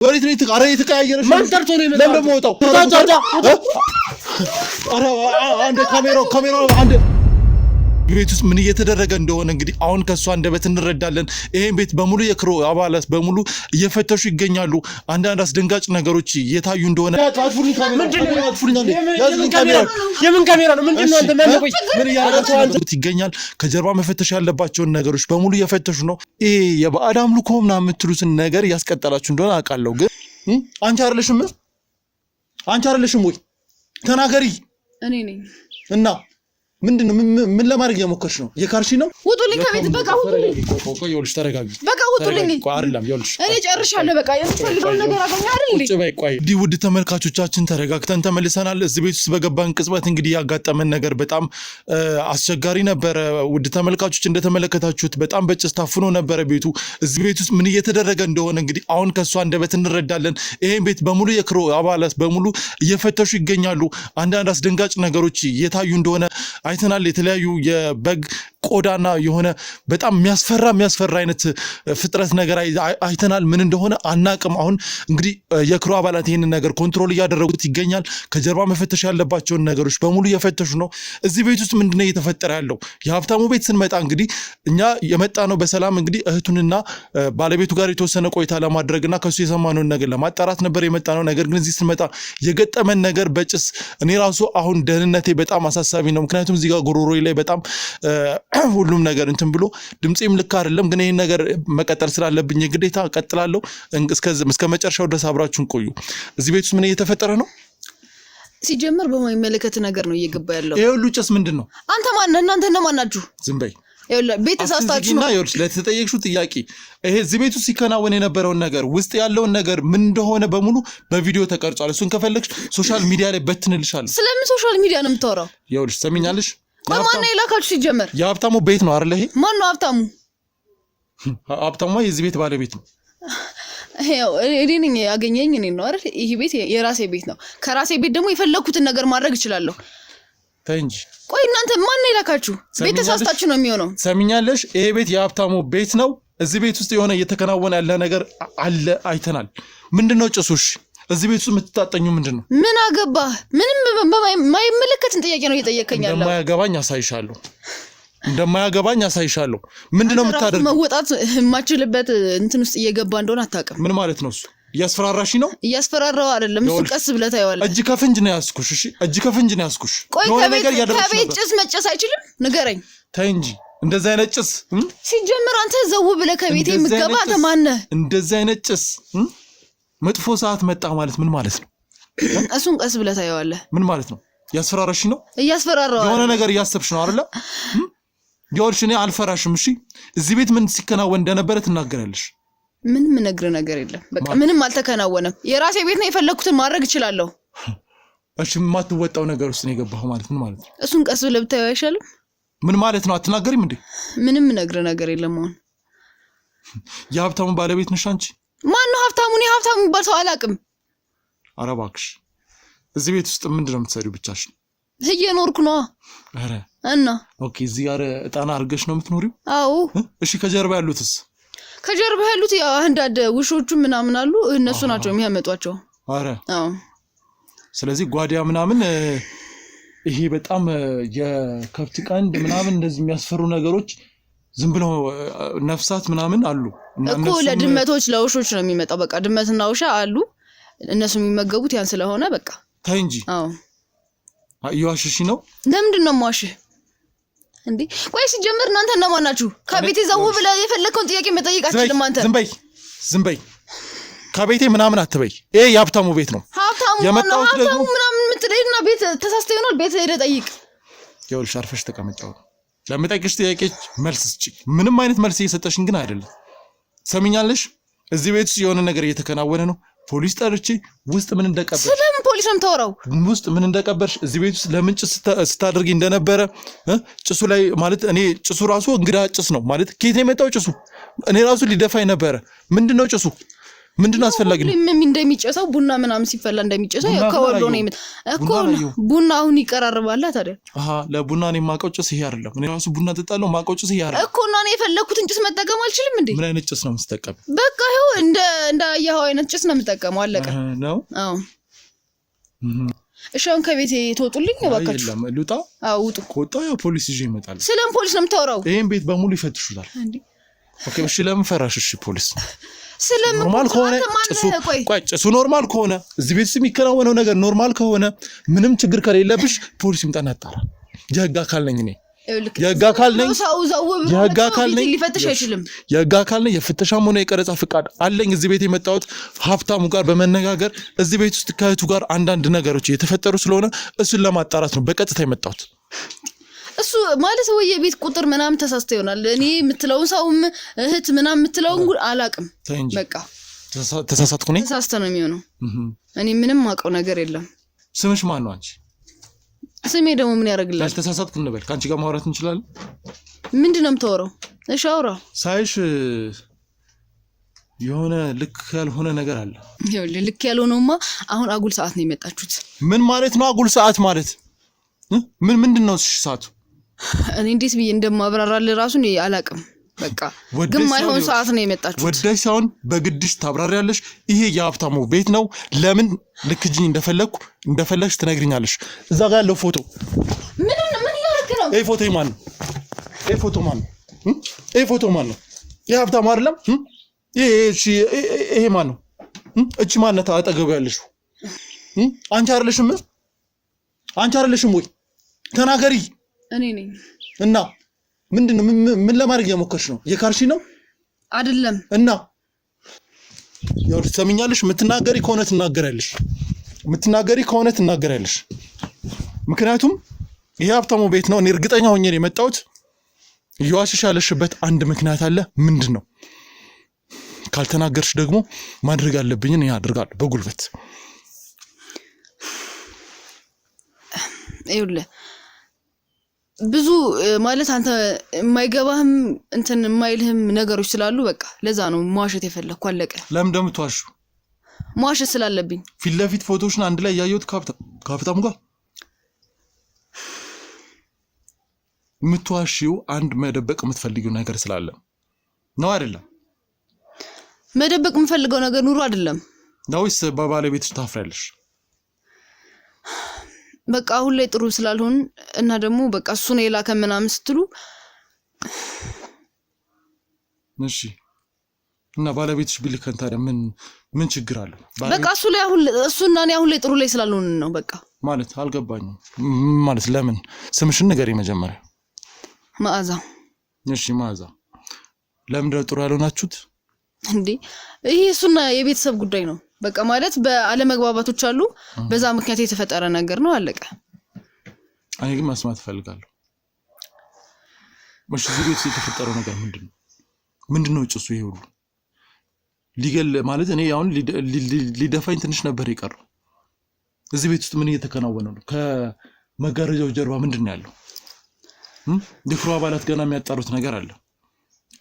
ወሬት ነው ይተቃረ ይተቃየረሽ ማን ጠርቶ ነው የመጣው? ለምን ወጣው? አረ አንድ ካሜራው አንድ ቤት ውስጥ ምን እየተደረገ እንደሆነ እንግዲህ አሁን ከሷ እንደበት እንረዳለን። ይሄን ቤት በሙሉ የክሮ አባላት በሙሉ እየፈተሹ ይገኛሉ። አንዳንድ አስደንጋጭ ነገሮች እየታዩ እንደሆነ የምን ካሜራ ነው? ምንድነው አንተ ማንቆይ ምን ያደረጋችሁ ይገኛል። ከጀርባ መፈተሽ ያለባቸውን ነገሮች በሙሉ እየፈተሹ ነው። ይሄ የባዕድ አምልኮ ምናምን የምትሉትን ነገር ያስቀጠላችሁ እንደሆነ አውቃለሁ። ግን አንቺ አይደለሽም ወይ? ተናገሪ። እኔ ነኝ እና ምንድነው? ምን ለማድረግ እየሞከርሽ ነው? የካርሺ ነው? ውጡልኝ ከቤት በቃ ውጡልኝ። ይኸውልሽ ተረጋጊ። በቃ ውጡልኝ። አይደለም ይኸውልሽ እኔ ጨርሻለሁ። በቃ የምትፈልገው ነገር አገኘ አይደል እንዴ? ቁጭ በይ። ቆይ እንግዲህ ውድ ተመልካቾቻችን ተረጋግተን ተመልሰናል። እዚህ ቤት ውስጥ በገባን ቅጽበት እንግዲህ ያጋጠመን ነገር በጣም አስቸጋሪ ነበረ። ውድ ተመልካቾች እንደተመለከታችሁት በጣም በጭስ ታፍኖ ነበረ ቤቱ። እዚህ ቤት ውስጥ ምን እየተደረገ እንደሆነ እንግዲህ አሁን ከሷ እንደበት እንረዳለን። ይሄን ቤት በሙሉ የክሮ አባላት በሙሉ እየፈተሹ ይገኛሉ። አንዳንድ አስደንጋጭ ነገሮች እየታዩ እንደሆነ አይተናል። የተለያዩ የበግ ቆዳና የሆነ በጣም የሚያስፈራ አይነት ፍጥረት ነገር አይተናል። ምን እንደሆነ አናቅም። አሁን እንግዲህ የክሮ አባላት ይህንን ነገር ኮንትሮል እያደረጉት ይገኛል። ከጀርባ መፈተሽ ያለባቸውን ነገሮች በሙሉ እየፈተሹ ነው። እዚህ ቤት ውስጥ ምንድነው እየተፈጠረ ያለው? የሀብታሙ ቤት ስንመጣ እንግዲህ እኛ የመጣ ነው በሰላም እንግዲህ እህቱንና ባለቤቱ ጋር የተወሰነ ቆይታ ለማድረግና ከሱ የሰማነውን ነገር ለማጣራት ነበር የመጣ ነው። ነገር ግን እዚህ ስንመጣ የገጠመን ነገር በጭስ እኔ ራሱ አሁን ደህንነቴ በጣም አሳሳቢ ነው። ምክንያቱም እዚህ ጋር ጉሮሮዬ ላይ በጣም ሁሉም ነገር እንትን ብሎ ድምጼም ልክ አይደለም። ግን ይሄን ነገር መቀጠል ስላለብኝ ግዴታ እቀጥላለሁ። እስከ መጨረሻው ድረስ አብራችሁን ቆዩ። እዚህ ቤት ውስጥ ምን እየተፈጠረ ነው? ሲጀመር በማይመለከት ነገር ነው እየገባ ያለው። ይሄ ሁሉ ጭስ ምንድነው? አንተ ማን ነህ? እናንተ እነማን ናችሁ? ዝም በይ። ቤት ተሳስታችሁ ነው። ይኸውልሽ ለተጠየቅሽው ጥያቄ ይሄ እዚህ ቤት ውስጥ ሲከናወን የነበረውን ነገር ውስጥ ያለውን ነገር ምን እንደሆነ በሙሉ በቪዲዮ ተቀርጿል። እሱን ከፈለግሽ ሶሻል ሚዲያ ላይ በትንልሻለሁ። ስለምን ሶሻል ሚዲያ ነው የምታወራው? ይኸውልሽ ሰሚኛለሽ? ማን ነው የላካችሁ? ሲጀመር የሀብታሙ ቤት ነው አይደል? ይሄ ማን ነው ሀብታሙ? ሀብታሙ የዚህ ቤት ባለቤት ነው። ያው እኔ ነኝ ያገኘኝ እኔ ነው አይደል? ይሄ ቤት የራሴ ቤት ነው። ከራሴ ቤት ደግሞ የፈለኩትን ነገር ማድረግ እችላለሁ። ተንጂ ቆይ እናንተ ማን ነው የላካችሁ? ቤት ተሳስታችሁ ነው የሚሆነው። ሰሚኛለሽ? ይሄ ቤት የሀብታሙ ቤት ነው። እዚህ ቤት ውስጥ የሆነ እየተከናወነ ያለ ነገር አለ፣ አይተናል። ምንድነው ጭሱሽ? እዚህ ቤት ውስጥ የምትጣጠኙ ምንድነው? ምን አገባህ? ምንም የማይመለከትን ጥያቄ ነው እየጠየቀኝ ያለው። እንደማያገባኝ አሳይሻለሁ። ምንድነው የምታደርገው? መወጣት የማችልበት እንትን ውስጥ እየገባ እንደሆነ አታውቅም። ምን ማለት ነው እሱ? እያስፈራራሽ ነው? እያስፈራራው አይደለም። እሱ ቀስ ብለህ ታየዋለህ። እጅ ከፍንጅ ነው ያስኩሽ። እሺ እጅ ከፍንጅ ነው ያስኩሽ። ቆይ ከቤት ጭስ መጨስ አይችልም? ንገረኝ። ተይ እንጂ እንደዛ አይነት ጭስ ሲጀምር አንተ ዘው ብለህ ከቤቴ የምትገባ አንተ ማን ነህ? እንደዛ አይነት ጭስ መጥፎ ሰዓት መጣ ማለት ምን ማለት ነው? እሱን ቀስ ብለህ ታየዋለህ። ምን ማለት ነው? እያስፈራራሽ ነው? እያስፈራራው የሆነ ነገር እያሰብሽ ነው አይደለ? ይኸውልሽ እኔ አልፈራሽም። እሺ እዚህ ቤት ምን ሲከናወን እንደነበረ ትናገራለሽ። ምንም ነግረህ ነገር የለም። በቃ ምንም አልተከናወነም። የራሴ ቤት ነው፣ የፈለኩትን ማድረግ እችላለሁ። እሺ የማትወጣው ነገር ውስጥ ነው የገባኸው ማለት ምን ማለት ነው? እሱን ቀስ ብለህ ብታየው አይሻልም? ምን ማለት ነው? አትናገሪም እንዴ? ምንም ነግረህ ነገር የለም። አሁን የሀብታሙ ባለቤት ነሽ አንቺ? ማን ነው ሀብታሙ? እኔ ሀብታሙ የሚባል ሰው አላውቅም። ኧረ እባክሽ እዚህ ቤት ውስጥ ምንድን ነው የምትሰሪው ብቻሽን? እየኖርኩ ነው። ኧረ እና ኦኬ እዚህ ጋር እጣና አድርገሽ ነው የምትኖሪው? አዎ። እሺ ከጀርባ ያሉትስ? ከጀርባ ያሉት ያው አንዳንድ ውሾቹ ምናምን አሉ፣ እነሱ ናቸው የሚያመጧቸው። ኧረ አዎ። ስለዚህ ጓዲያ ምናምን ይሄ በጣም የከብት ቀንድ ምናምን እንደዚህ የሚያስፈሩ ነገሮች ዝም ብለው ነፍሳት ምናምን አሉ እኮ። ለድመቶች ለውሾች ነው የሚመጣው። በቃ ድመትና ውሻ አሉ፣ እነሱ የሚመገቡት ያን ስለሆነ በቃ ተይ እንጂ። አዎ እየዋሸሽ ነው። ለምንድን ነው የማዋሽህ እንዴ? ቆይ ሲጀምር እናንተ እነማን ናችሁ? ከቤቴ ዘው ብለህ የፈለከውን ጥያቄ መጠየቅ አትችልም አንተ። ዝም በይ ከቤቴ ምናምን አትበይ። ይሄ የሀብታሙ ቤት ነው። ሀብታሙ ምናምን የምትለይና ቤት ተሳስተ ይሆናል። ቤት ሄደህ ጠይቅ። ይኸውልሽ አርፈሽ ተቀመጫው። ለምጠይቅሽ ጥያቄዎች መልስ ስጪ። ምንም አይነት መልስ እየሰጠሽኝ ግን አይደለም። ሰሚኛለሽ? እዚህ ቤት ውስጥ የሆነ ነገር እየተከናወነ ነው። ፖሊስ ጠርቼ ውስጥ ምን እንደቀበርሽ። ስለምን ፖሊስ ነው የምታወራው? ውስጥ ምን እንደቀበርሽ፣ እዚህ ቤት ውስጥ ለምን ጭስ ስታደርጊ እንደነበረ ጭሱ ላይ ማለት እኔ ጭሱ ራሱ እንግዳ ጭስ ነው ማለት ከየት የመጣው ጭሱ? እኔ ራሱ ሊደፋኝ ነበረ። ምንድነው ጭሱ? ምንድነው አስፈላጊ ነው? ምን እንደሚጨሰው ቡና ምናምን ሲፈላ እንደሚጨሰው ከወሎ ነው እኮ ቡና አሁን ይቀራርባል ታዲያ። ለቡና ነው የማውቀው ጭስ ይሄ አይደለም። እኔ ራሱ ቡና ጠጣለሁ ማውቀው ጭስ ይሄ አይደለም እኮ እና እኔ የፈለኩትን ጭስ መጠቀም አልችልም እንዴ? ምን አይነት ጭስ ነው የምትጠቀም? በቃ ይኸው እንደ ያው አይነት ጭስ ነው የምጠቀመው አለቀ ነው። አዎ እሺ አሁን ከቤቴ ትወጡልኝ እባካችሁ። አይደለም ልውጣ? አዎ ውጡ። ከወጣሁ ያው ፖሊስ ይዤ ይመጣል። ስለምን ፖሊስ ነው የምታወራው? ይሄን ቤት በሙሉ ይፈትሹታል እንዴ? ኦኬ እሺ ለምን ፈራሽ? እሺ ፖሊስ ስለምን ኖርማል ከሆነ ጭሱ ኖርማል ከሆነ እዚህ ቤት የሚከናወነው ነገር ኖርማል ከሆነ ምንም ችግር ከሌለብሽ ፖሊስ ይምጣና ያጣራ። የህግ አካል ነኝ እኔ። የህግ አካል ነኝ። ሊፈትሽ አይችልም። የህግ አካል ነኝ። የፍተሻም ሆነ የቀረጻ ፍቃድ አለኝ። እዚህ ቤት የመጣሁት ሀብታሙ ጋር በመነጋገር እዚህ ቤት ውስጥ ከእህቱ ጋር አንዳንድ ነገሮች የተፈጠሩ ስለሆነ እሱን ለማጣራት ነው በቀጥታ የመጣሁት። እሱ ማለት ወይ የቤት ቁጥር ምናምን ተሳስተ ይሆናል። እኔ የምትለውን ሰውም እህት ምናምን የምትለውን ጉድ አላቅም። በቃ ተሳሳትኩ ነኝ። ተሳስተ ነው የሚሆነው። እኔ ምንም አውቀው ነገር የለም። ስምሽ ማን ነው አንቺ? ስሜ ደግሞ ምን ያደርግልሃል? ተሳሳትኩ እንበል ከአንቺ ጋር ማውራት እንችላለን? ምንድነው የምታወራው? እሺ አውራ። ሳይሽ የሆነ ልክ ያልሆነ ነገር አለ። ይኸውልህ ልክ ያልሆነውማ አሁን አጉል ሰዓት ነው የመጣችሁት። ምን ማለት ነው አጉል ሰዓት ማለት? ምንድነው ሰዓቱ? እኔ እንዴት ብዬ እንደማብራራልህ ራሱ እኔ አላቅም። በቃ ግን ማይሆን ሰዓት ነው የመጣችሁት። ወደሽ ሳይሆን በግድሽ ታብራሪያለሽ። ይሄ የሀብታሙ ቤት ነው። ለምን ልክጅኝ እንደፈለግሽ ትነግሪኛለሽ። እዛ ጋር ያለው ፎቶ ምን ያደርግ ነው? ይሄ ፎቶ ማን ነው? ይሄ ፎቶ ማን ነው? ይሄ ፎቶ ማን ነው? ይሄ ሀብታሙ አይደለም? ይሄ ማን ነው? እቺ ማንነት አጠገቡ ያለሽው አንቺ አይደለሽም? አንቺ አይደለሽም ወይ? ተናገሪ። እኔ ነኝ። እና ምንድነው? ምን ለማድረግ እየሞከርሽ ነው? የካርሺ ነው አይደለም? እና ያው ትሰሚኛለሽ። የምትናገሪ ከሆነ ትናገሪያለሽ። ምክንያቱም ይሄ ሀብታሙ ቤት ነው። እኔ እርግጠኛ ሆኜ ነው የመጣሁት። እየዋሸሽ ያለሽበት አንድ ምክንያት አለ። ምንድነው? ካልተናገርሽ ደግሞ ማድረግ ያለብኝን እኔ አደርጋለሁ በጉልበት። ይኸውልህ ብዙ ማለት አንተ የማይገባህም እንትን የማይልህም ነገሮች ስላሉ በቃ ለዛ ነው መዋሸት የፈለኩ። አለቀ። ለምን እንደምትዋሹ? መዋሸት ስላለብኝ። ፊት ለፊት ፎቶሽን አንድ ላይ ያየሁት ከሀብታሙ ጋር የምትዋሺው አንድ መደበቅ የምትፈልጊው ነገር ስላለ ነው አይደለም? መደበቅ የምፈልገው ነገር ኑሮ አይደለም ነው ወይስ በባለቤትሽ ታፍሪያለሽ? በቃ አሁን ላይ ጥሩ ስላልሆን እና ደግሞ በቃ እሱ ነው የላከ ምናምን ስትሉ እሺ። እና ባለቤትሽ ቢልከን ታዲያ ምን ችግር አለው? በቃ እሱ ላይ አሁን እሱና እኔ አሁን ላይ ጥሩ ላይ ስላልሆን ነው። በቃ ማለት አልገባኝም። ማለት ለምን? ስምሽን ንገሪ መጀመሪያ። መዓዛ። እሺ መዓዛ፣ ለምንድነው ጥሩ ያልሆናችሁት እንዴ? ይሄ እሱና የቤተሰብ ጉዳይ ነው። በቃ ማለት በአለመግባባቶች አሉ። በዛ ምክንያት የተፈጠረ ነገር ነው። አለቀ። እኔ ግን መስማት እፈልጋለሁ። እሺ እዚህ ቤት የተፈጠረው ነገር ምንድነው? ጭሱ ይሄ ሁሉ ሊገል ማለት እኔ አሁን ሊደፋኝ ትንሽ ነበር የቀረው። እዚህ ቤት ውስጥ ምን እየተከናወነ ነው? ከመጋረጃው ጀርባ ምንድነው ያለው? የክሩ አባላት ገና የሚያጣሩት ነገር አለ።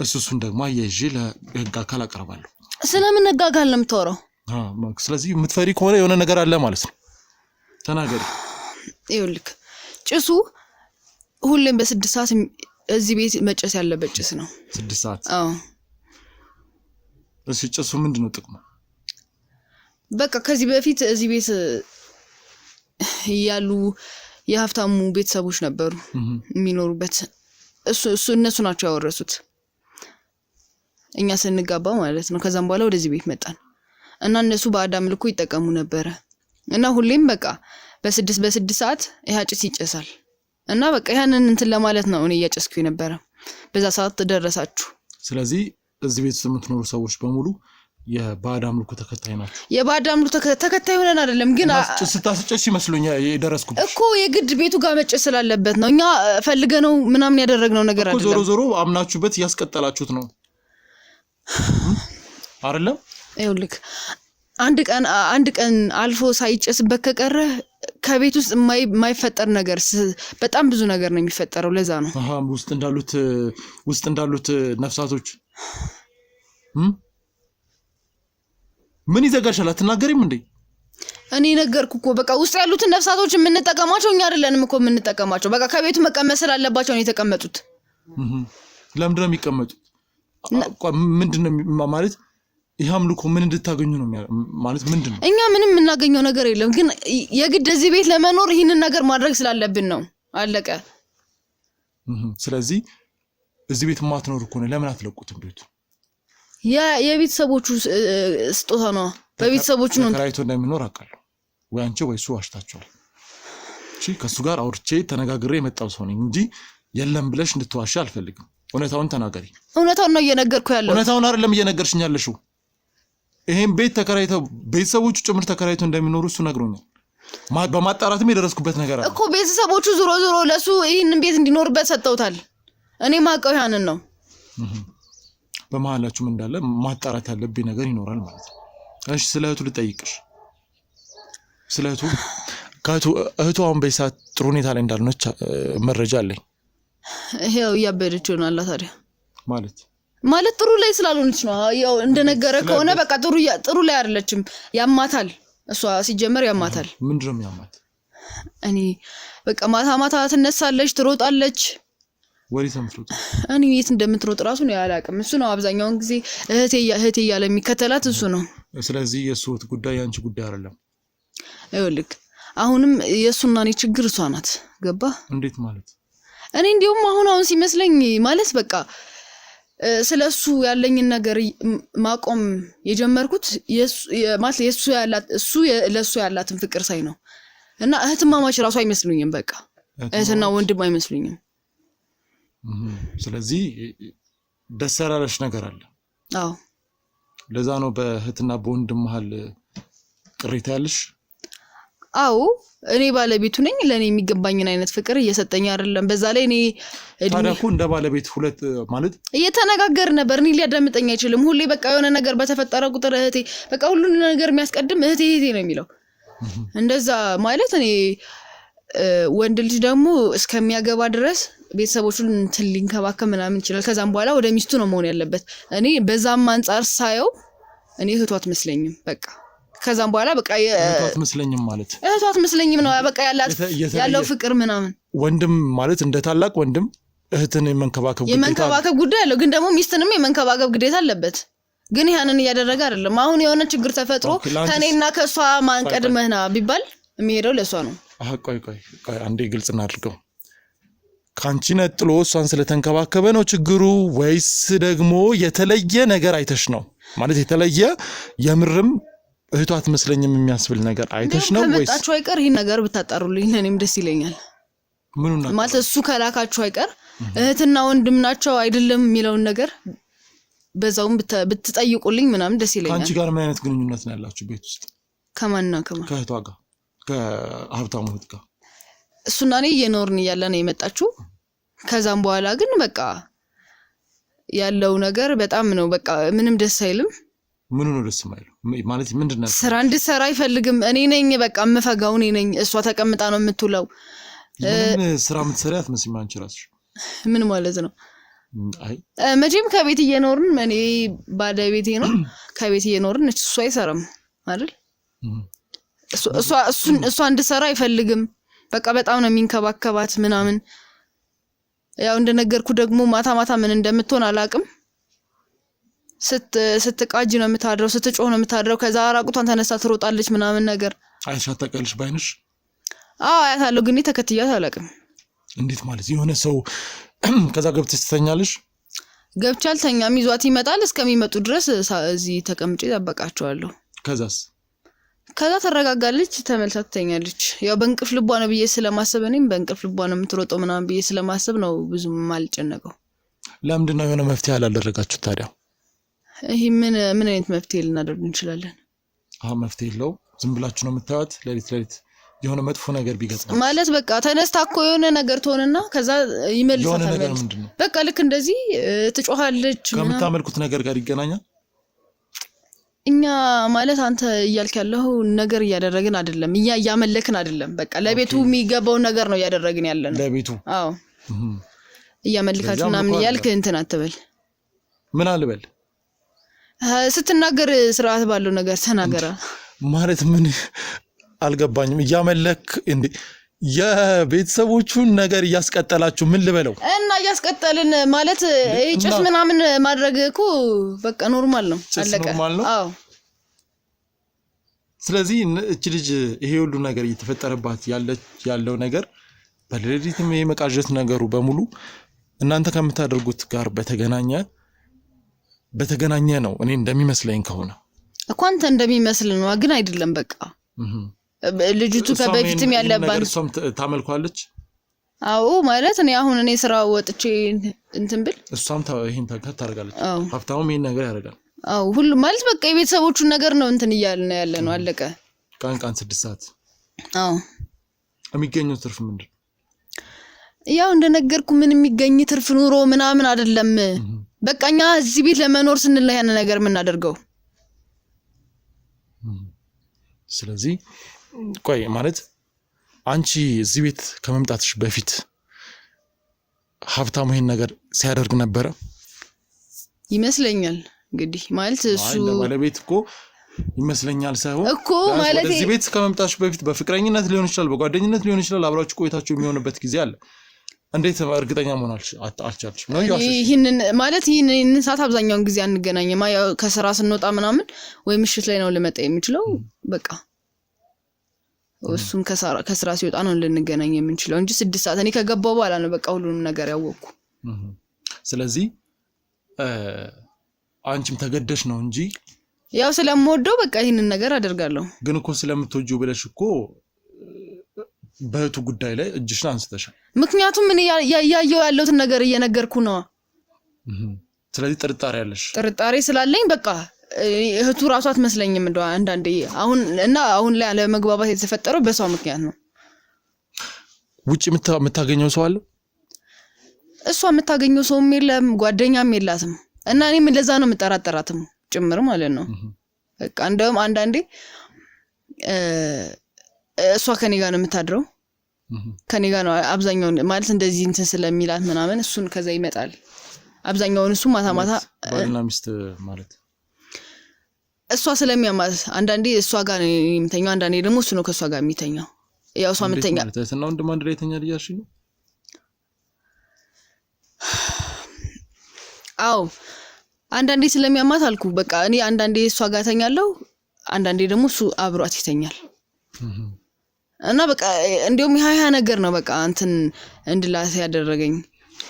እሱን ደግሞ አያይዤ ለህግ አካል አቀርባለሁ። ስለምን ህግ አካል ነው የምታወራው? ስለዚህ የምትፈሪ ከሆነ የሆነ ነገር አለ ማለት ነው። ተናገሪ። ይኸውልህ ጭሱ ሁሌም በ6 ሰዓት እዚህ ቤት መጨስ ያለበት ጭስ ነው። 6 ሰዓት? አዎ። እሺ ጭሱ ምንድነው ጥቅሙ? በቃ ከዚህ በፊት እዚህ ቤት ያሉ የሀብታሙ ቤተሰቦች ነበሩ የሚኖሩበት። እነሱ ናቸው ያወረሱት እኛ ስንጋባ ማለት ነው። ከዛም በኋላ ወደዚህ ቤት መጣን እና እነሱ በአዳም ልኮ ይጠቀሙ ነበር እና ሁሌም በቃ በ6 ሰዓት ይሄ ጭስ ይጨሳል እና በቃ ያንን እንትን ለማለት ነው እኔ እያጨስኩኝ ነበር። በዛ ሰዓት ተደረሳችሁ። ስለዚህ እዚህ ቤት የምትኖሩ ሰዎች በሙሉ የባዳም ልኮ ተከታይ ናቸው። የባዳም ልኮ ተከታይ ሆነን አይደለም ግን ስታስጨስ ይመስሉኛል የደረስኩት እኮ የግድ ቤቱ ጋር መጨስ ስላለበት ነው። እኛ ፈልገነው ምናምን ያደረግነው ነገር አይደለም። እኮ ዞሮ አምናችሁበት ያስቀጠላችሁት ነው አይደለም? ይኸውልህ አንድ ቀን አልፎ ሳይጨስበት ከቀረ ከቤት ውስጥ የማይፈጠር ነገር በጣም ብዙ ነገር ነው የሚፈጠረው። ለዛ ነው ውስጥ እንዳሉት ነፍሳቶች ምን ይዘጋሻል? አትናገሪም እንዴ? እኔ ነገርኩ እኮ በቃ ውስጥ ያሉትን ነፍሳቶች የምንጠቀማቸው እኛ አይደለንም እኮ የምንጠቀማቸው። በቃ ከቤቱ መቀመጥ ስላለባቸው ነው የተቀመጡት። ለምንድን ነው የሚቀመጡት? ምንድነው ማለት ይሄ አምልኮ ምን እንድታገኙ ነው ማለት ምንድነው? እኛ ምንም የምናገኘው ነገር የለም፣ ግን የግድ እዚህ ቤት ለመኖር ይህንን ነገር ማድረግ ስላለብን ነው። አለቀ። ስለዚህ እዚህ ቤት ማትኖር እኮ ነው። ለምን አትለቁትም ቤቱ? የቤተሰቦቹ ስጦታ ነው። በቤተሰቦቹ ነው ተከራይቶ እንደሚኖር አውቃለሁ። ወይ አንቺ ወይ እሱ ዋሽታችኋል። እሺ ከሱ ጋር አውርቼ ተነጋግሬ የመጣው ሰው ነኝ እንጂ የለም ብለሽ እንድትዋሺ አልፈልግም። እውነታውን ተናገሪ። እውነታውን ነው እየነገርኩ ያለው። እውነታውን አይደለም እየነገርሽኝ ያለሽው። ይሄን ቤት ተከራይተው ቤተሰቦቹ ጭምር ተከራይተው እንደሚኖሩ እሱ ነግሮኛል። በማጣራትም የደረስኩበት ነገር አለ እኮ። ቤተሰቦቹ ዞሮ ለሱ ይሄንን ቤት እንዲኖርበት ሰጥተውታል። እኔ ማውቀው ያንን ነው። በመሀላችሁ ምን እንዳለ ማጣራት ያለብኝ ነገር ይኖራል ማለት ነው። እሺ ስለ እህቱ ልጠይቅሽ። ስለ እህቱ አሁን በሰዓት ጥሩ ሁኔታ ላይ እንዳልነች መረጃ አለኝ። ይሄው ያበደች ይሆናል ታዲያ። ማለት ጥሩ ላይ ስላልሆነች ነው። ያው እንደነገረ ከሆነ በቃ ጥሩ ላይ አይደለችም። ያማታል። እሷ ሲጀመር ያማታል። ምንድነው የሚያማት? እኔ በቃ ማታ ትነሳለች፣ ትሮጣለች። ወሪት ምትሮጥ እኔ የት እንደምትሮጥ ራሱ ነው ያላቅም። እሱ ነው አብዛኛውን ጊዜ እህቴ እያለ የሚከተላት እሱ ነው። ስለዚህ የሱ ጉዳይ ያንቺ ጉዳይ አይደለም። ይኸውልህ አሁንም የሱና እኔ ችግር እሷ ናት። ገባ? እንዴት ማለት? እኔ እንዲያውም አሁን ሲመስለኝ ማለት በቃ ስለሱ ያለኝን ነገር ማቆም የጀመርኩት እሱ ለሱ ያላትን ፍቅር ሳይ ነው። እና እህትማማች ራሱ አይመስሉኝም። በቃ እህትና ወንድም አይመስሉኝም። ስለዚህ ደስ ያላለሽ ነገር አለ። አዎ ለዛ ነው በእህትና በወንድም መሃል ቅሬታ ያለሽ። አዎ እኔ ባለቤቱ ነኝ። ለኔ የሚገባኝን አይነት ፍቅር እየሰጠኝ አይደለም። በዛ ላይ እኔ ታዲያኩ እንደ ባለቤት ሁለት ማለት እየተነጋገር ነበር። እኔ ሊያዳምጠኝ አይችልም። ሁሌ በቃ የሆነ ነገር በተፈጠረ ቁጥር እህቴ በቃ ሁሉን ነገር የሚያስቀድም እህቴ ነው የሚለው። እንደዛ ማለት እኔ ወንድ ልጅ ደግሞ እስከሚያገባ ድረስ ቤተሰቦቹን ሊንከባከብ ምናምን ይችላል። ከዛም በኋላ ወደ ሚስቱ ነው መሆን ያለበት። እኔ በዛም አንፃር ሳየው እኔ እህቷ አትመስለኝም። በቃ ከዛም በኋላ በቃ እህቷ አትመስለኝም ማለት እህቷ አትመስለኝም ነው በቃ ያለው ፍቅር ምናምን። ወንድም ማለት እንደ ታላቅ ወንድም እህትን የመንከባከብ ጉዳይ አለው፣ ግን ደግሞ ሚስትንም የመንከባከብ ግዴታ አለበት። ግን ያንን እያደረገ አይደለም። አሁን የሆነ ችግር ተፈጥሮ ከኔና ከሷ ማንቀድመህና ቢባል የሚሄደው ለሷ ነው። ቆይ አንዴ ግልጽ እናድርገው። ካንቺ ነጥሎ እሷን ስለተንከባከበ ነው ችግሩ ወይስ ደግሞ የተለየ ነገር አይተሽ ነው? ማለት የተለየ የምርም እህቷ አትመስለኝም የሚያስብል ነገር አይተሽ ነው ወይስ? ከመጣችሁ አይቀር ይሄን ነገር ብታጣሩልኝ እኔም ደስ ይለኛል። ምኑና ማለት እሱ ከላካችሁ አይቀር እህትና ወንድም ናቸው አይደለም የሚለውን ነገር በዛውም ብትጠይቁልኝ ምናምን ደስ ይለኛል። ካንቺ ጋር ምን አይነት ግንኙነት ነው ያላችሁ ቤት ውስጥ? ከማን? ከእህቷ ጋር ከሀብታሙ እህት ጋር። እሱና እኔ እየኖርን እያለ ነው የመጣችው። ከዛም በኋላ ግን በቃ ያለው ነገር በጣም ነው በቃ ምንም ደስ አይልም። ምኑ ነው ደስ የማይለው? ማለት ምንድነው? ስራ እንድትሰራ አይፈልግም። እኔ ነኝ በቃ የምፈጋው እኔ ነኝ። እሷ ተቀምጣ ነው የምትውለው። ምንም ስራ የምትሰሪ አትመስይም አንቺ ራስሽ። ምን ማለት ነው? አይ መቼም ከቤት እየኖርን እኔ ባለቤቴ ነው ከቤት እየኖርን እሱ አይሰራም አይደል? እሷ እንድትሰራ አይፈልግም። በቃ በጣም ነው የሚንከባከባት ምናምን። ያው እንደነገርኩ ደግሞ ማታ ምን እንደምትሆን አላቅም። ስትቃጅ ነው የምታድረው፣ ስትጮህ ነው የምታድረው። ከዛ ራቁቷን ተነሳ ትሮጣለች ምናምን ነገር። አይሻ ተቀልሽ ባይንሽ? አዎ አያታለሁ፣ ግን ተከትያት አላቅም። እንዴት ማለት? የሆነ ሰው ከዛ ገብተሽ ትተኛለሽ? ገብቼ አልተኛም። ይዟት ይመጣል። እስከሚመጡ ድረስ እዚህ ተቀምጬ እጠብቃቸዋለሁ። ከዛ ተረጋጋለች፣ ተመልሳ ትተኛለች። ያው በእንቅልፍ ልቧ ነው ብዬ ስለማሰብ እኔም በእንቅልፍ ልቧ ነው የምትሮጠው ምናምን ብዬ ስለማሰብ ነው ብዙም አልጨነቀው። ለምንድን ነው የሆነ መፍትሄ አላደረጋችሁት ታዲያ? ይሄ ምን አይነት መፍትሄ ልናደርግ እንችላለን? መፍትሄ የለው። ዝም ብላችሁ ነው የምታዩት። ሌሊት የሆነ መጥፎ ነገር ቢገጥም ማለት በቃ ተነስታ እኮ የሆነ ነገር ትሆንና ከዛ ይመልሳታል። በቃ ልክ እንደዚህ ትጮሃለች። ከምታመልኩት ነገር ጋር ይገናኛል። እኛ ማለት አንተ እያልክ ያለው ነገር እያደረግን አይደለም፣ እኛ እያመለክን አይደለም። በቃ ለቤቱ የሚገባውን ነገር ነው እያደረግን ያለነው። ለቤቱ አዎ እያመልካችሁና ምን እያልክ እንትን አትበል። ምን አልበል? ስትናገር ስርዓት ባለው ነገር ተናገራ ማለት ምን አልገባኝም እያመለክ እንዴ የቤተሰቦቹን ነገር ያስቀጠላችሁ ምን ልበለው እና ያስቀጠልን ማለት ጭስ ምናምን ማድረግ እኮ በቃ ኖርማል ነው አለቀ አዎ ስለዚህ እቺ ልጅ ይሄ ሁሉ ነገር እየተፈጠረባት ያለው ነገር በሌሊትም የመቃዠት ነገሩ በሙሉ እናንተ ከምታደርጉት ጋር በተገናኘ ነው እኔ እንደሚመስለኝ ከሆነ እኮ አንተ እንደሚመስል ነው ግን አይደለም በቃ ልጅቱ ከበፊትም ያለባት እሷም ታመልኳለች አዎ ማለት እኔ ስራ ወጥቼ እንትን ብል እሷም ይሄን ታደርጋለች ሀብታሙ ይሄን ነገር ያደርጋል አዎ ሁሉ ማለት በቃ የቤተሰቦቹን ነገር ነው እንትን እያልን ያለ ነው አለቀ ቀን 6 ሰዓት አዎ የሚገኘው ትርፍ ምንድነው ያው እንደነገርኩ ምን የሚገኝ ትርፍ ኑሮ ምናምን አይደለም በቃኛ እዚህ ቤት ለመኖር ስንል ያን ነገር ምን እናደርገው ስለዚህ ቆይ ማለት አንቺ እዚህ ቤት ከመምጣትሽ በፊት ሀብታሙ ይሄን ነገር ሲያደርግ ነበር ይመስለኛል እንግዲህ ማለት እሱ ባለቤት እኮ ይመስለኛል ሳይሆን እኮ ማለት እዚህ ቤት ከመምጣትሽ በፊት በፍቅረኝነት ሊሆን ይችላል በጓደኝነት ሊሆን ይችላል አብራችሁ ቆይታችሁ የሚሆንበት ጊዜ አለ እንዴት እርግጠኛ መሆን አልቻልሽ ነው ይሄንን ማለት ይሄንን ሰዓት አብዛኛውን ጊዜ አንገናኝም ያው ከስራ ስንወጣ ምናምን ወይ ምሽት ላይ ነው ልመጣ የሚችለው በቃ እሱም ከስራ ሲወጣ ነው ልንገናኝ የምንችለው እንጂ 6 ሰዓት እኔ ከገባው በኋላ ነው በቃ ሁሉንም ነገር ያወቅኩ ስለዚህ አንቺም ተገደሽ ነው እንጂ ያው ስለምወደው በቃ ይሄንን ነገር አደርጋለሁ ግን እኮ ስለምትወጂው ብለሽ እኮ በእቱ ጉዳይ ላይ እጅሽን አንስተሻል ምክንያቱም ምን ያያየው ያለውት ነገር እየነገርኩ ነው ስለዚህ ጥርጣሬ ስላለኝ በቃ እህቱ ራሷ አትመስለኝም እንደው አንዳንዴ አሁን ላይ ያለ መግባባት የተፈጠረው በሷ ምክንያት ነው ውጪ የምታገኘው ሰው አለ እሷ የምታገኘው ሰውም የለም ጓደኛም የላትም እና እኔ ምን ለዛ ነው የምጠራጠራትም ጭምር ማለት ነው በቃ እንደውም አንዳንዴ እሷ ከኔ ጋር ነው የምታድረው ከኔ ጋር ነው አብዛኛው ማለት እንደዚህ እንትን ስለሚላት ምናምን እሱን ከዛ ይመጣል አብዛኛውን እሱ ማታ ባልና ሚስት ማለት እሷ ስለሚያማት አንዳንዴ እሷ ጋር ነው የሚተኛው አንዳንዴ ደግሞ እሱ ነው ከሷ ጋር የሚተኛው ያው እሷ የምትተኛ ማለት ነው እንደማ አንድ ላይ ተኛል እያልሽ ነው አው አንዳንዴ ስለሚያማት አልኩ በቃ እኔ አንዳንዴ እሷ ጋር ተኛለሁ አንዳንዴ ደግሞ እሱ አብሯት ይተኛል እና በቃ እንደውም ያ ነገር ነው በቃ እንትን እንድላስ ያደረገኝ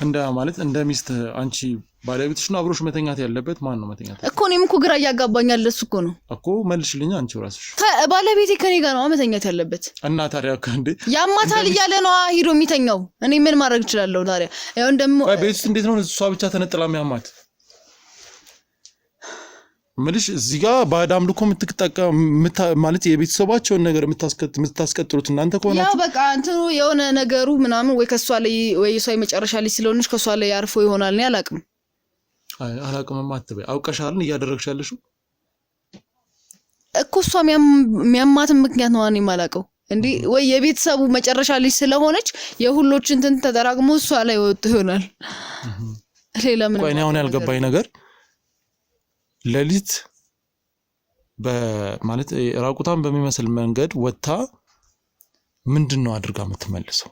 እንደ ማለት እንደ ሚስት አንቺ ባለቤትሽ ነው አብሮሽ መተኛት ያለበት ማን ነው መተኛት እኮ እኔም እኮ ግራ ያጋባኛል እሱ እኮ ነው እኮ መልሽልኝ አንቺ ራስሽ ባለቤቴ ከኔ ጋር ነው መተኛት ያለበት እና ታዲያ እንዴ ያማታል እያለ ነው ሄዶ የሚተኛው እኔ ምን ማድረግ እችላለሁ ታዲያ ያው እንደም ቤት እንዴት ነው እሷ ብቻ ተነጥላ የሚያማት ምልሽ እዚህ ጋር ባዳም ልኮ የምትጠቀም ማለት የቤተሰባቸውን ነገር የምታስቀጥሉት እናንተ ከሆነ ያው በቃ እንትኑ የሆነ ነገሩ ምናምን ወይ ከሷ ላይ ወይ እሷ የመጨረሻ ላይ ስለሆነች ከሷ ላይ ያርፎ ይሆናል ነው አላቅም ማትበይ አውቀሻልን እያደረግሻለሽ እኮ እሷ የሚያማት ምክንያት ነው እኔ ማላቀው እንዴ ወይ የቤተሰቡ መጨረሻ ላይ ስለሆነች የሁሎች እንትን ተደራግሞ እሷ ላይ ወጥ ይሆናል ሌላ ምን ቆይ ነው ያልገባኝ ነገር ለሊት በማለት ራቁታን በሚመስል መንገድ ወጣ ምንድነው አድርጋ የምትመልሰው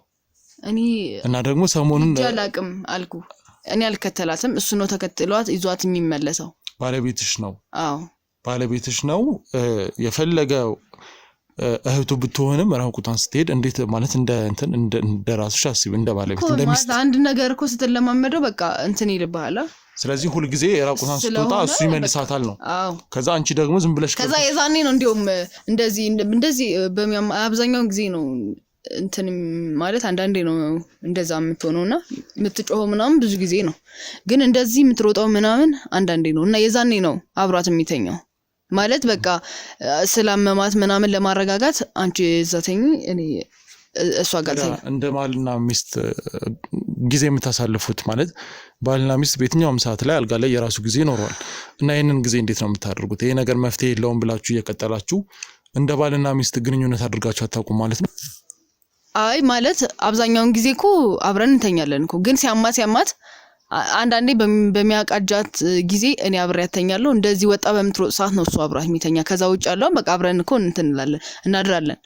እኔ እና ደግሞ ሰሞኑን ያላቅም አልኩ እኔ አልከተላትም እሱ ነው ተከትሏት ይዟት የሚመለሰው ባለቤትሽ ነው አዎ ባለቤትሽ ነው የፈለገው እህቱ ብትሆንም ራቁታን ስትሄድ እንዴት ማለት እንደ ራስሽ አስቢ እንደ ባለቤት እንደሚስት አንድ ነገር እኮ ስትለማመደው በቃ እንትን ይልብሃል ስለዚህ ሁሉ ጊዜ ራቁታን ስትወጣ እሱ ይመልሳታል ነው አዎ ከዛ አንቺ ደግሞ ዝም ብለሽ ከዛ የዛኔ ነው እንደውም እንደዚህ አብዛኛው ጊዜ ነው እንትን ማለት አንዳንዴ ነው እንደዛ የምትሆነውና የምትጮኸው ምናምን ብዙ ጊዜ ነው ግን እንደዚህ የምትሮጣው ምናምን አንዳንዴ ነው እና የዛኔ ነው አብሯት የሚተኛው ማለት በቃ ስላመማት ምናምን ለማረጋጋት አንቺ እዛተኝ እኔ እሷ ጋር እንደ ባልና ሚስት ጊዜ የምታሳልፉት ማለት ባልና ሚስት በየትኛውም ሰዓት ላይ አልጋ ላይ የራሱ ጊዜ ይኖራል እና ይሄንን ጊዜ እንዴት ነው የምታደርጉት ይሄ ነገር መፍትሄ የለውም ብላችሁ እየቀጠላችሁ እንደ ባልና ሚስት ግንኙነት አድርጋችሁ አታውቁም ማለት ነው አይ ማለት አብዛኛውን ጊዜ እኮ አብረን እንተኛለን እኮ ግን ሲያማት አንዳንዴ በሚያቃጃት ጊዜ እኔ አብሬያት ተኛለሁ እንደዚህ ወጣ በምትሮጥ ሰዓት ነው እሱ አብራት የሚተኛ ከዛ ውጭ ያለው በቃ አብረን እኮ እንትን እንላለን እናድራለን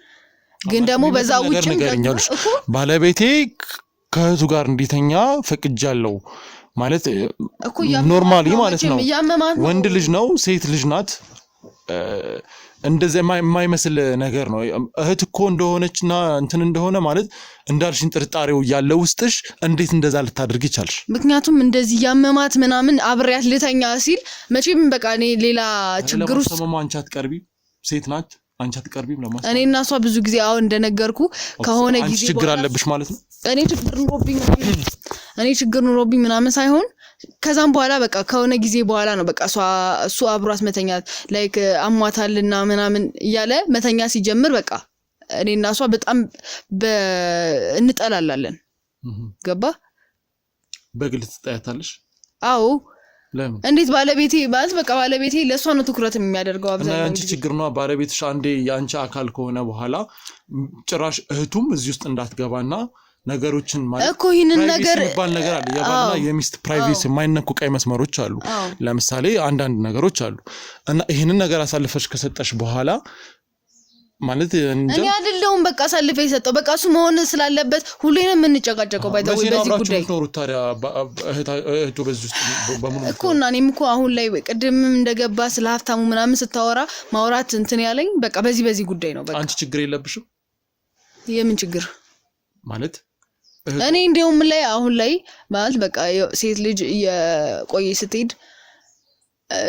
ግን ደግሞ በዛ ውጭ ባለቤቴ ከእህቱ ጋር እንዲተኛ ፈቅጃለሁ ማለት ኖርማሊ ማለት ነው ወንድ ልጅ ነው ሴት ልጅ ናት እንደዚህ የማይመስል ነገር ነው እህት እኮ እንደሆነችና እንትን እንደሆነ ማለት እንዳልሽን ጥርጣሬው ያለው ውስጥሽ እንዴት እንደዛ ልታደርግ ይቻልሽ ምክንያቱም እንደዚህ ያመማት ምናምን አብሬያት ልተኛ ሲል መቼም በቃ እኔ ሌላ ችግር ውስጥ ሰማማ አንቺ አትቀርቢ ሴት ናት አንቺ አትቀርቢም ለማለት እኔና እሷ ብዙ ጊዜ አሁን እንደነገርኩ ከሆነ ጊዜ ችግር አለብሽ ማለት ነው እኔ ችግር ኑሮብኝ ምናምን ሳይሆን ከዛም በኋላ በቃ ከሆነ ጊዜ በኋላ ነው በቃ እሱ አብሯት መተኛት ላይክ አሟታልና ምናምን እያለ መተኛ ሲጀምር በቃ እኔና እሷ በጣም እንጠላላለን ገባ በግል ትጣያታለሽ አዎ ለምን እንዴት ባለቤቴ ማለት በቃ ባለቤቴ ለሷ ነው ትኩረት የሚያደርገው አብዛኛው አንቺ ችግር ነው ባለቤትሽ አንዴ ያንቺ አካል ከሆነ በኋላ ጭራሽ እህቱም እዚህ ውስጥ እንዳትገባና ነገሮችን ማለት እኮ ይሄንን ነገር ባል ነገር አለ ያባልና የሚስት ፕራይቬሲ የማይነኩ ቀይ መስመሮች አሉ ለምሳሌ አንዳንድ ነገሮች አሉ እና ይሄንን ነገር አሳልፈሽ ከሰጠሽ በኋላ ማለት እኔ አይደለሁም በቃ አሳልፈ ይሰጠው በቃ እሱ መሆን ስላለበት ሁሌንም የምንጨቃጨቀው ባይዘው በዚህ ጉዳይ ነው ታዲያ እህቱ በዚህ ውስጥ በሙሉ እኮ እና እኔም እኮ አሁን ላይ ቅድምም እንደገባ ስለ ሀብታሙ ምናምን ስታወራ ማውራት እንትን ያለኝ በቃ በዚህ ጉዳይ ነው በቃ አንቺ ችግር የለብሽም የምን ችግር ማለት እኔ እንደውም ላይ አሁን ላይ ማለት በቃ ሴት ልጅ የቆየ ስትሄድ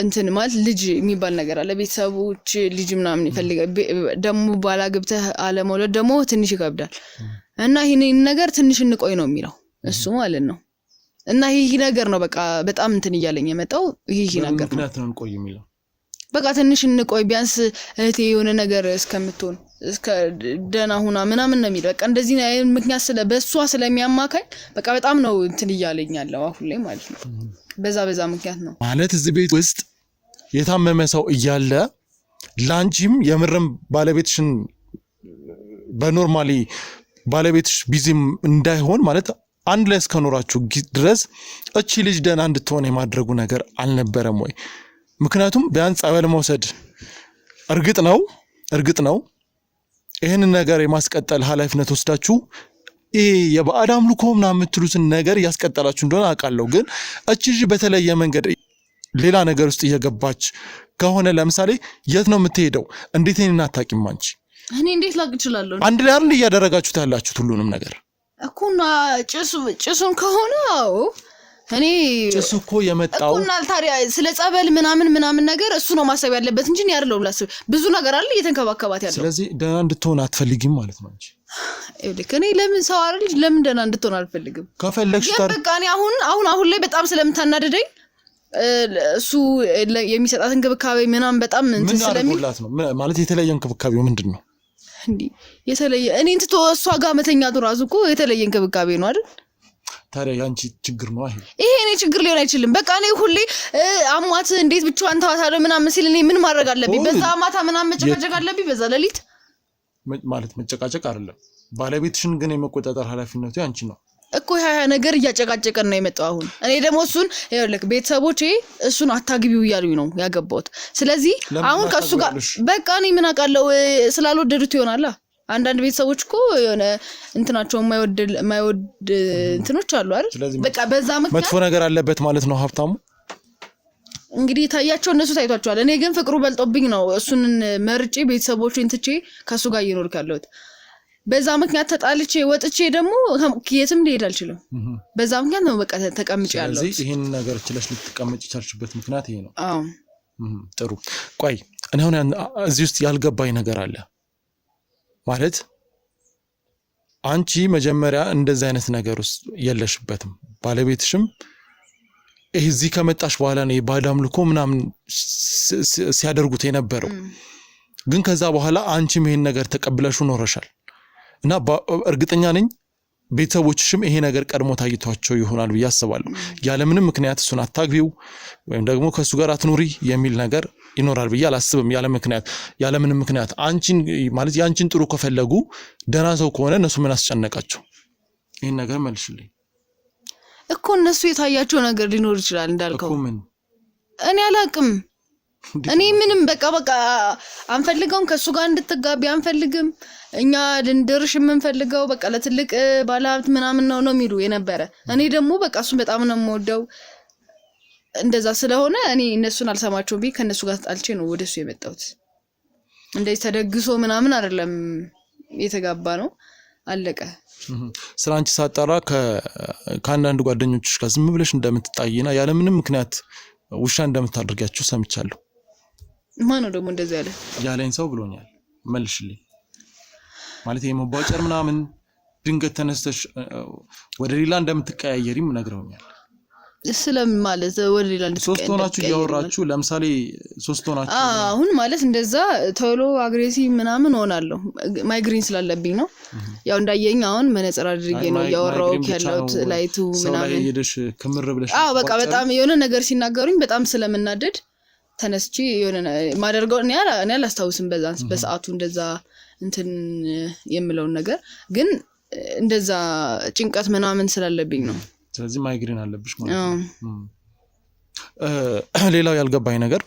እንትን ማለት ልጅ የሚባል ነገር አለ ቤተሰቦች ልጅ ምናምን ይፈልጋል ደሞ ባላግብተህ አለመውለድ ደሞ ትንሽ ይከብዳል እና ይሄን ነገር ትንሽ እንቆይ ነው የሚለው እሱ ማለት ነው እና ይሄ ነገር ነው በቃ በጣም እንትን እያለኝ የመጣው ይሄ ነገር ምክንያት ነው እንቆይ የሚለው በቃ ትንሽ እንቆይ ቢያንስ እህቴ የሆነ ነገር እስከምትሆን እስከ ደና ሆና ምናምን ነው የሚለው በቃ እንደዚህ ምክንያት በሷ ስለሚያማካኝ በቃ በጣም ነው እንትን እያለኝ ያለው አሁን ላይ ማለት ነው በዛ ምክንያት ነው ማለት እዚህ ቤት ውስጥ የታመመ ሰው እያለ ላንቺም የምርም ባለቤትሽን በኖርማሊ ባለቤትሽ ቢዚም እንዳይሆን ማለት አንድ ላይ እስከኖራችሁ ድረስ እቺ ልጅ ደና እንድትሆን የማድረጉ ነገር አልነበረም ወይ ምክንያቱም ቢያንስ ጸበል መውሰድ እርግጥ ነው ይሄን ነገር የማስቀጠል ኃላፊነት ወስዳችሁ የባዕድ አምልኮ ምናምን የምትሉትን ነገር ያስቀጠላችሁ እንደሆነ አውቃለሁ ግን እቺ ልጅ በተለየ መንገድ ሌላ ነገር ውስጥ እየገባች ከሆነ ለምሳሌ የት ነው የምትሄደው እንዴት እኔን አታውቂም አንቺ እኔ እንዴት ላቅ እችላለሁ አንድ ላይ አይደል እያደረጋችሁት ያላችሁት ሁሉንም ነገር እኮና ጭሱን ከሆነ አዎ እኔ ጭሱ እኮ የመጣው እኮና ታዲያ ስለ ጸበል ምናምን ነገር እሱ ነው ማሰብ ያለበት እንጂ ነው ያለው ላስብ ብዙ ነገር አለ እየተንከባከባት ያለው ስለዚህ ደና እንድትሆን አትፈልጊም ማለት ነው እንጂ እኔ ለምን ሰው አይደል ለምን ደና እንድትሆን አልፈልግም ከፈለግሽ በቃ እኔ አሁን ላይ በጣም ስለምታናደደኝ እሱ የሚሰጣት እንክብካቤ ምናምን በጣም እንትን ስለሚላት ነው ማለት የተለየ እንክብካቤው ምንድነው እንዴ የተለየ እኔን ትቶ እሷ ጋር መተኛቱ ራሱ እኮ የተለየ እንክብካቤ ነው አይደል ታዲያ ያንቺ ችግር ነው ይሄ እኔ ችግር ሊሆን አይችልም በቃ እኔ ሁሌ አሟት እንዴት ብቻዋን ታዋታለሁ ምናምን ሲል እኔ ምን ማድረግ አለብኝ በዛ ማታ ምናምን መጨቃጨቅ አለብኝ በዛ ለሊት ማለት መጨቃጨቅ አይደለም ባለቤትሽን ግን የመቆጣጠር ኃላፊነቱ ያንቺ ነው እኮ ያ ነገር እያጨቃጨቀን ነው የመጣው አሁን እኔ ደግሞ እሱን ይኸውልህ ቤተሰቦቼ እሱን አታግቢው እያሉኝ ነው ያገባሁት ስለዚህ አሁን ከሱ ጋር በቃ እኔ ምን አውቃለሁ ስላልወደዱት ይሆናል አንዳንድ ቤተሰቦች እኮ የሆነ እንትናቸው የማይወድ እንትኖች አሉ አይደል በቃ በዛ ምክንያት መጥፎ ነገር አለበት ማለት ነው ሀብታሙ እንግዲህ ታያቸው እነሱ ታይቷቸዋል እኔ ግን ፍቅሩ በልጦብኝ ነው እሱን መርጬ ቤተሰቦቹን ትቼ ከሱ ጋር እየኖርኩ ያለሁት በዛ ምክንያት ተጣልቼ ወጥቼ ደግሞ የትም ልሄድ አልችልም በዛ ምክንያት ነው በቃ ተቀምጬ ያለሁት ስለዚህ ይሄን ነገር ችለሽ ልትቀመጪ ቻልሽበት ምክንያት ይሄ ነው አዎ ጥሩ ቆይ እኔ አሁን እዚህ ውስጥ ያልገባኝ ነገር አለ ማለት አንቺ መጀመሪያ እንደዚህ አይነት ነገር ውስጥ የለሽበትም ባለቤትሽም እዚህ ከመጣሽ በኋላ ነው የባዕድ አምልኮ ምናምን ሲያደርጉት የነበረው ግን ከዛ በኋላ አንቺም ይሄን ነገር ተቀብለሽው ኖረሻል እና እርግጠኛ ነኝ ቤተሰቦችሽም ይሄ ነገር ቀድሞ ታይቷቸው ይሆናል ብዬ አስባለሁ ያለ ምንም ምክንያት እሱን አታግቢው ወይም ደግሞ ከሱ ጋር አትኑሪ የሚል ነገር ይኖራል ብዬ አላስብም ያለ ምንም ምክንያት አንቺን ማለት ያንቺን ጥሩ ከፈለጉ ደና ሰው ከሆነ እነሱ ምን አስጨነቃቸው ይሄን ነገር መልሽልኝ እኮ እነሱ የታያቸው ነገር ሊኖር ይችላል እንዳልከው እኮ ምን እኔ አላቅም እኔ ምንም በቃ አንፈልገውም ከሱ ጋር እንድትጋቢ አንፈልግም እኛ ልንደርሽ የምንፈልገው በቃ ለትልቅ ባለሀብት ምናምን ነው የሚሉ የነበረ እኔ ደግሞ በቃ እሱን በጣም ነው የምወደው እንደዛ ስለሆነ እኔ እነሱን አልሰማቸውም ቢ ከነሱ ጋር ጣልቼ ነው ወደሱ የመጣሁት እንደዚህ ተደግሶ ምናምን አይደለም የተጋባ ነው አለቀ ስራንቺ ሳጣራ ከአንዳንድ ጓደኞችሽ ጋር ዝም ብለሽ እንደምትጣይና ያለ ምንም ምክንያት ውሻ እንደምታደርጋችሁ ሰምቻለሁ ማን ነው ደግሞ እንደዛ ያለኝ ሰው ብሎኛል መልሽልኝ ማለት የመባጨር ምናምን ድንገት ተነስተሽ ወደ ሌላ እንደምትቀያየሪም ነግረውኛል ስለም ማለት ወደ ሌላ ሶስት ሆናችሁ ያወራችሁ ለምሳሌ ሶስት ሆናችሁ አሁን ማለት እንደዛ ቶሎ አግሬሲቭ ምናምን ሆናለሁ ማይግሪን ስላለብኝ ነው ያው እንዳየኝ አሁን መነጽር አድርጌ ነው ያወራው ያለው ላይቱ ምናምን ሄደሽ ክምር ብለሽ በቃ በጣም የሆነ ነገር ሲናገሩኝ በጣም ስለምናደድ ተነስቼ የሆነ ማደርገው እኔ አላስታውስም በሰዓቱ እንደዛ እንትን የምለው ነገር ግን እንደዛ ጭንቀት ምናምን ስላለብኝ ነው ስለዚህ ማይግሪን አለብሽ ማለት ነው ሌላው ያልገባኝ ነገር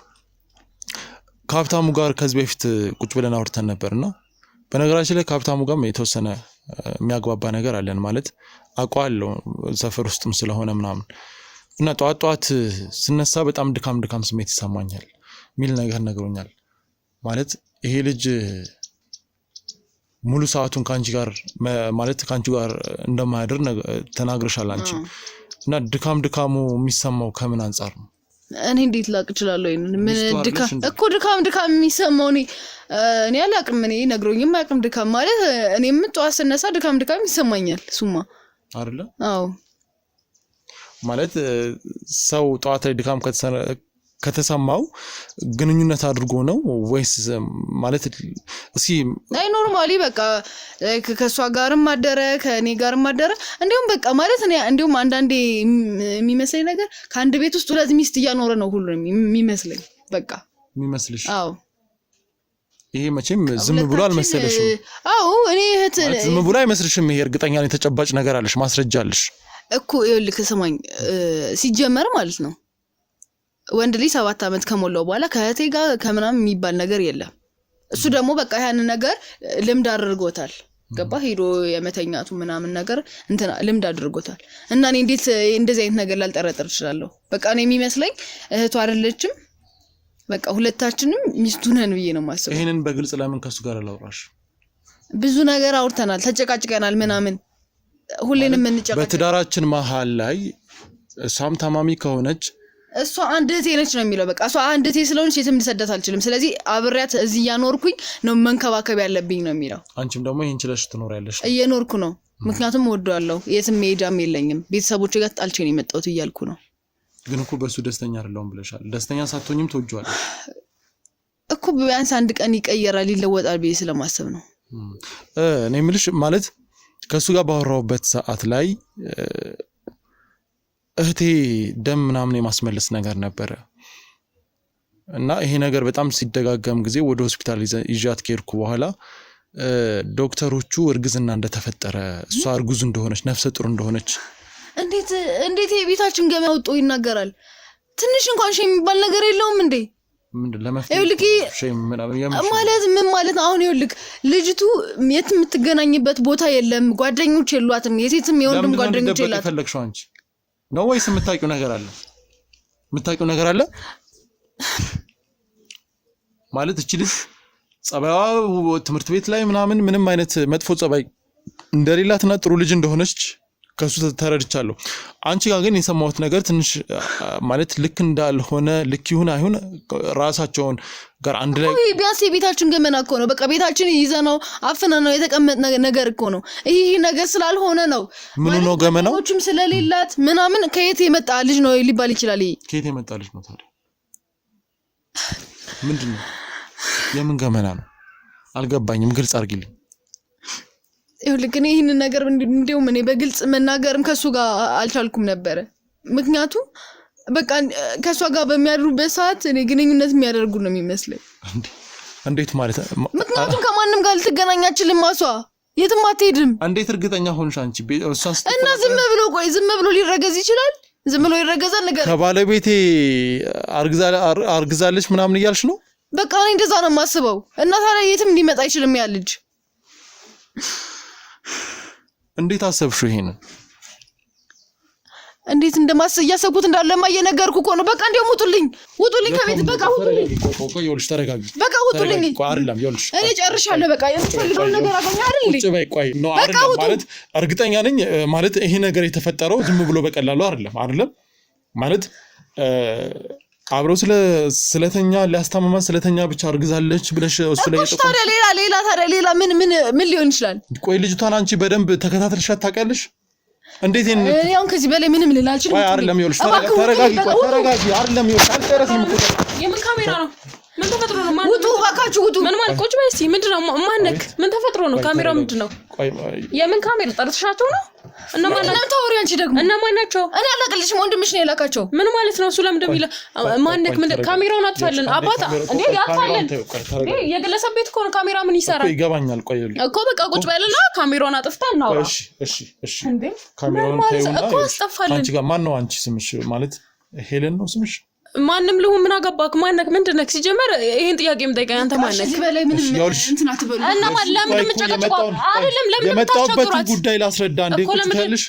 ካፕታሙ ጋር ከዚህ በፊት ቁጭ ብለን አውርተን ነበርና በነገራችን ላይ ካፕታሙ ጋርም የተወሰነ የሚያግባባ ነገር አለን ማለት አቋለው ሰፈር ውስጥም ስለሆነ ምናምን እና ጧት ስነሳ በጣም ድካም ስሜት ይሰማኛል ሚል ነገር ነግሮኛል ማለት ይሄ ልጅ ሙሉ ሰዓቱን ካንቺ ጋር ማለት ካንቺ ጋር እንደማያድር ተናግረሻል አንቺ እና ድካሙ የሚሰማው ከምን አንፃር ነው እኔ እንዴት ላቅ እችላለሁ ምን ድካም የሚሰማው እኔ አላቅም እኔ ነግሮኝም አያቅም ድካም ማለት እኔም ጧት ስነሳ ድካም ይሰማኛል ሱማ አይደለ አዎ ማለት ሰው ጧት ላይ ድካም ከተሰማው ግንኙነት አድርጎ ነው ወይስ ማለት እሺ አይ ኖርማሊ በቃ ከሷ ጋርም ማደረ ከኔ ጋርም ማደረ እንደውም በቃ ማለት እኔ እንደውም አንዳንዴ የሚመስለኝ ነገር ከአንድ ቤት ውስጥ ሁለት ሚስት እያኖረ ነው ሁሉ የሚመስለኝ በቃ የሚመስልሽ አዎ ይሄ መቼም ዝም ብሎ አልመሰለሽም አዎ እኔ ዝም ብሎ አይመስልሽም ይሄ እርግጠኛ ነኝ ተጨባጭ ነገር አለሽ ማስረጃ አለሽ እኮ ይልክ ሰማኝ ሲጀመር ማለት ነው ወንድ ልጅ 7 አመት ከሞላው በኋላ ከእህቴ ጋር ከምናም የሚባል ነገር የለም እሱ ደግሞ በቃ ያን ነገር ልምድ አድርጎታል ገባ ሄዶ የመተኛቱ ምናምን ነገር እንትና ልምድ አድርጎታል እና እኔ እንዴት እንደዚህ አይነት ነገር ላልጠረጥር እችላለሁ በቃ እኔ የሚመስለኝ እህቱ አይደለችም በቃ ሁለታችንም ሚስቱ ነን ብዬ ነው ማስበው ይሄንን በግልጽ ለምን ከሱ ጋር አላወራሽ ብዙ ነገር አውርተናል ተጨቃጭቀናል ምናምን ሁሌንም እንጨቃጨቅ በትዳራችን መሃል ላይ እሷም ታማሚ ከሆነች እሷ አንድ እህቴ ነች ነው የሚለው በቃ እሷ አንድ እህቴ ስለሆነች የትም ልሰደት አልችልም ስለዚህ አብሬያት እዚህ ያኖርኩኝ ነው መንከባከብ ያለብኝ ነው የሚለው አንቺም ደግሞ ይሄን ችለሽ ትኖሪያለሽ እየኖርኩ ነው ምክንያቱም ወደዋለሁ የትም ሜዳም የለኝም ቤተሰቦቼ ጋር ጣልቼ ነው የመጣሁት እያልኩ ነው ግን እኮ በሱ ደስተኛ አይደለም ብለሻል ደስተኛ ሳትሆኝም ተወጇለሽ እኮ ቢያንስ አንድ ቀን ይቀየራል ይለወጣል ብዬ ስለማሰብ ነው እኔ የምልሽ ማለት ከሱ ጋር ባወራውበት ሰዓት ላይ እህቴ ደም ምናምን የማስመለስ ነገር ነበር እና ይሄ ነገር በጣም ሲደጋገም ጊዜ ወደ ሆስፒታል ይዣት ከሄድኩ በኋላ ዶክተሮቹ እርግዝና እንደተፈጠረ እሷ እርጉዝ እንደሆነች ነፍሰ ጡር እንደሆነች እንዴት የቤታችን ገመና ወጥቶ ይናገራል ትንሽ እንኳን ሸም የሚባል ነገር የለውም እንዴ ምንድን ለመፍትሄ ሸም ማለት ምን ማለት አሁን ይልክ ልጅቱ የት የምትገናኝበት ቦታ የለም ጓደኞች የሏትም የሴትም የወንድም ጓደኞች የሏትም ፈለግሽው አንቺ ነው ወይስ የምታውቂው ነገር አለ ማለት እቺ ልጅ ጸባይዋ ትምህርት ቤት ላይ ምንም አይነት መጥፎ ጸባይ እንደሌላትና ጥሩ ልጅ እንደሆነች ከሱ ተረድቻለሁ አንቺ ጋር ግን የሰማሁት ነገር ትንሽ ማለት ልክ እንዳልሆነ ልክ ይሁን አይሁን ራሳቸውን ጋር አንድ ላይ ቢያንስ ቤታችን ገመና እኮ ነው በቃ ቤታችን ይዘነው አፍነነው የተቀመጠ ነገር እኮ ነው ይሄ ነገር ስላልሆነ ነው ምን ነው ገመናው ወጭም ስለሌላት ምናምን ከየት የመጣ ልጅ ነው ሊባል ይችላል ከየት የመጣ ልጅ ነው ታዲያ ምንድነው የምን ገመና ነው አልገባኝም ግልጽ አድርጊልኝ ይልክ እኔ ይሄን ነገር እንደውም እኔ በግልጽ መናገርም ከሱ ጋር አልቻልኩም ነበር ምክንያቱም በቃ ከሷ ጋር በሚያድሩበት ሰዓት እኔ ግንኙነት የሚያደርጉ ነው የሚመስለኝ እንዴት ማለት ምክንያቱም ከማንም ጋር ልትገናኛችልም ማሷ የትም አትሄድም። እንዴት እርግጠኛ ሆንሽ አንቺ? እሷን እና ዝም ብሎ ሊረገዝ ይችላል? ዝም ብሎ ይረገዛል? ነገር ከባለቤቴ አርግዛለች ምናምን እያልሽ ነው? በቃ እኔ እንደዛ ነው የማስበው። እና ታዲያ የትም ሊመጣ አይችልም ያ ልጅ። እንዴት አሰብሽው ይሄንን? እንዴት እያሰብኩት እንዳለማ እየነገርኩ እኮ ነው። በቃ እንደው ውጡልኝ ከቤት በቃ ውጡልኝ። ቆይ ይኸውልሽ ተረጋጊ። በቃ ውጡልኝ። ቆይ አይደለም ይኸውልሽ እኔ ጨርሻለሁ። በቃ የምትፈልገው ነገር አገኘ አይደል? ቁጭ በይ። ቆይ ነው አይደለም ማለት እርግጠኛ ነኝ ማለት ይሄ ነገር የተፈጠረው ዝም ብሎ በቀላሉ አይደለም ማለት አብረው ስለተኛ ሊያስታመማ ስለተኛ ብቻ አርግዛለች ብለሽ እሱ ላይ ተቆጣ። ታዲያ ሌላ ምን ሊሆን ይችላል? ቆይ ልጅቷን አንቺ በደንብ ተከታተልሻት ታውቂያለሽ? እንዴት እኔ አሁን ከዚህ በላይ ምንም ልል አልችልም። ቆይ አይደለም ይኸውልሽ ተረጋጊ። አይደለም ይኸውልሽ አልጨረስንም እኮ። የምን ካሜራ ነው? ምን ተፈጥሮ ነው? ውጡ እባካችሁ ውጡ። ምን ማለት ቁጭ በይ እስኪ። ምንድነው? ማነክ? ምን ተፈጥሮ ነው? ካሜራው ምንድነው? የምን ካሜራ ጠርተሻቸው ነው? እነማን ናቸው? ታወሪ አንቺ ደግሞ እነማን ናቸው? እኔ አላቅልሽም። ወንድምሽ ነው የላካቸው። ምን ማለት ነው? እሱ ለምን እንደሚል ማነክ? ምን ካሜራውን አጥፋልን አባታ እንዴ? ያጥፋልን እንዴ? የግለሰብ ቤት እኮ ነው ካሜራ ምን ይሰራል? ይገባኛል። ቆይ እኮ በቃ ቁጭ በልና ካሜራውን አጥፍታ እናውራ። እሺ እንዴ ካሜራውን ታዩና እኮ አስጠፋልን። አንቺ ጋር ማን ነው አንቺ ስምሽ? ማለት ሄለን ነው ስምሽ? ማንም ልሁን ምን አገባክ? ማነክ? ምንድነክ? ሲጀመር ይሄን ጥያቄ የምጠይቀኝ አንተ ማነክ? ከዚህ በላይ ምንም እንትን አትበሉ። እና ለምን ምንጨቀጭቀው? አይደለም ለምን የመጣሁበትን ጉዳይ ላስረዳ። እንዴ ቁጭ ትያለሽ?